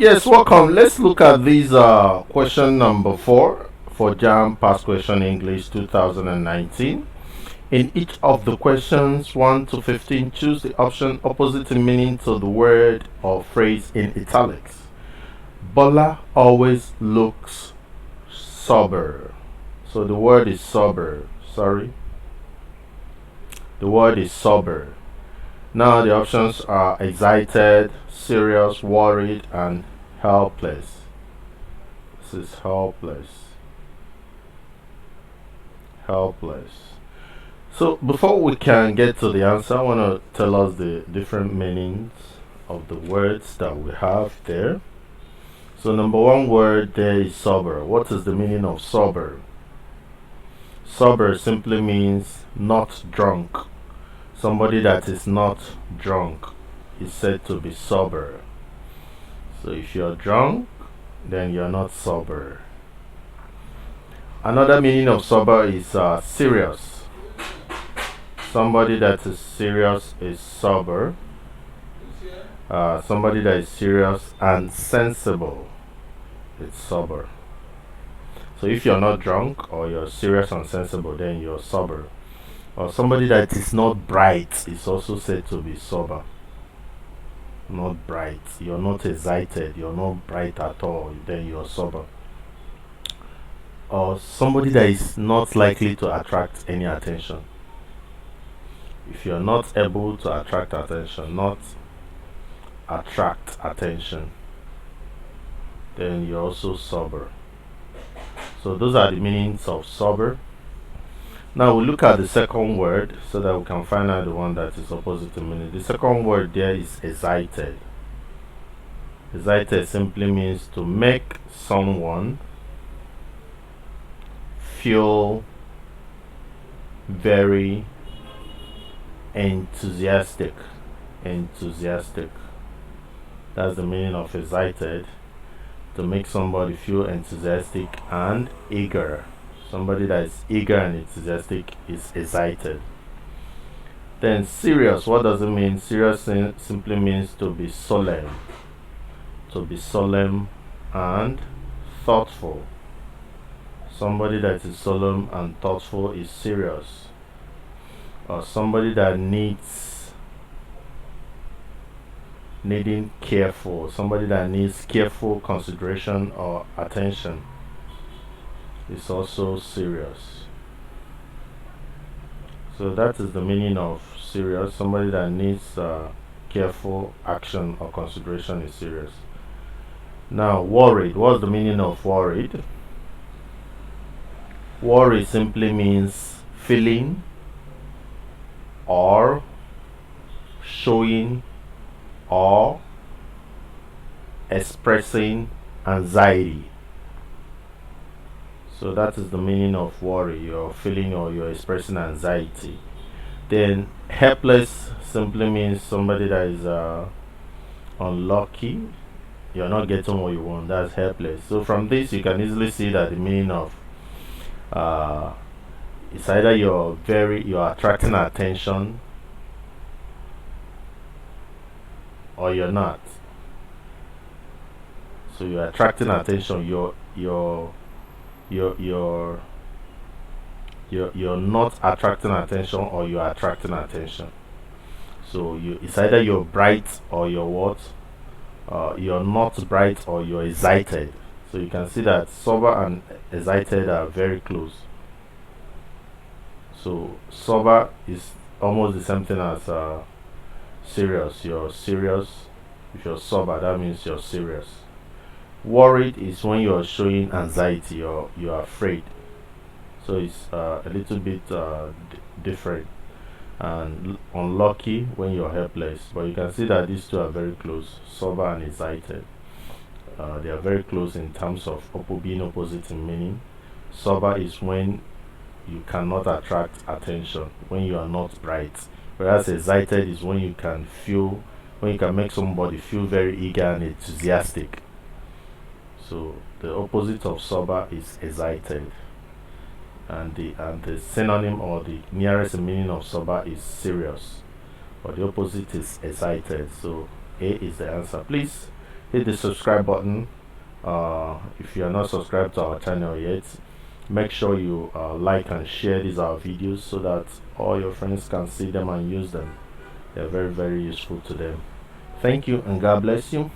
Yes, welcome. Let's look at this question number 4 for JAMB Past Question English 2019. In each of the questions 1 to 15, choose the option opposite in meaning to the word or phrase in italics. Bola always looks sober. So the word is sober. Sorry. The word is sober. Now the options are excited, serious, worried, and helpless. This is helpless. Helpless. So before we can get to the answer, I want to tell us the different meanings of the words that we have there. So number one word there is sober. What is the meaning of sober? Sober simply means not drunk. Somebody that is not drunk is said to be sober. So if you're drunk, then you're not sober. Another meaning of sober is serious. Somebody that is serious is sober. Somebody that is serious and sensible is sober. So if you're not drunk or you're serious and sensible, then you're sober. Or somebody that is not bright is also said to be sober. Not bright. You're not excited. You're not bright at all. Then you're sober. Or somebody that is not likely to attract any attention. If you're not able to attract attention, then you're also sober. So those are the meanings of sober. Now we look at the second word so that we can find out the one that is opposite to meaning. The second word there is excited. Excited simply means to make someone feel very enthusiastic. That's the meaning of excited. To make somebody feel enthusiastic and eager. Somebody that is eager and enthusiastic is excited. Then serious, what does it mean? Serious simply means to be solemn. To be solemn and thoughtful. Somebody that is solemn and thoughtful is serious. Or somebody that needing careful. Somebody that needs careful consideration or attention is also serious. So that is the meaning of serious. Somebody that needs careful action or consideration is serious. Now worried. What's the meaning of worried? Worry simply means feeling or showing or expressing anxiety. So that is the meaning of worry. You're feeling or you're expressing anxiety. Then helpless simply means somebody that is unlucky. You're not getting what you want. That's helpless. So from this you can easily see that the meaning of it's either you're attracting attention or you're not. So you're attracting attention. You're not attracting attention or you're attracting attention. So it's either you're bright or you're what? You're not bright or you're excited. So you can see that sober and excited are very close. So sober is almost the same thing as serious. You're serious. If you're sober, that means you're serious. Worried is when you're showing anxiety, you're afraid. So it's a little bit different. And unlucky when you're helpless. But you can see that these two are very close, sober and excited. They are very close in terms of being opposite in meaning. Sober is when you cannot attract attention, when you are not bright. Whereas excited is when you can make somebody feel very eager and enthusiastic. So the opposite of sober is excited. And the synonym or the nearest meaning of sober is serious. But the opposite is excited. So A is the answer. Please hit the subscribe button. If you are not subscribed to our channel yet, make sure you like and share these our videos so that all your friends can see them and use them. They're very useful to them. Thank you and God bless you.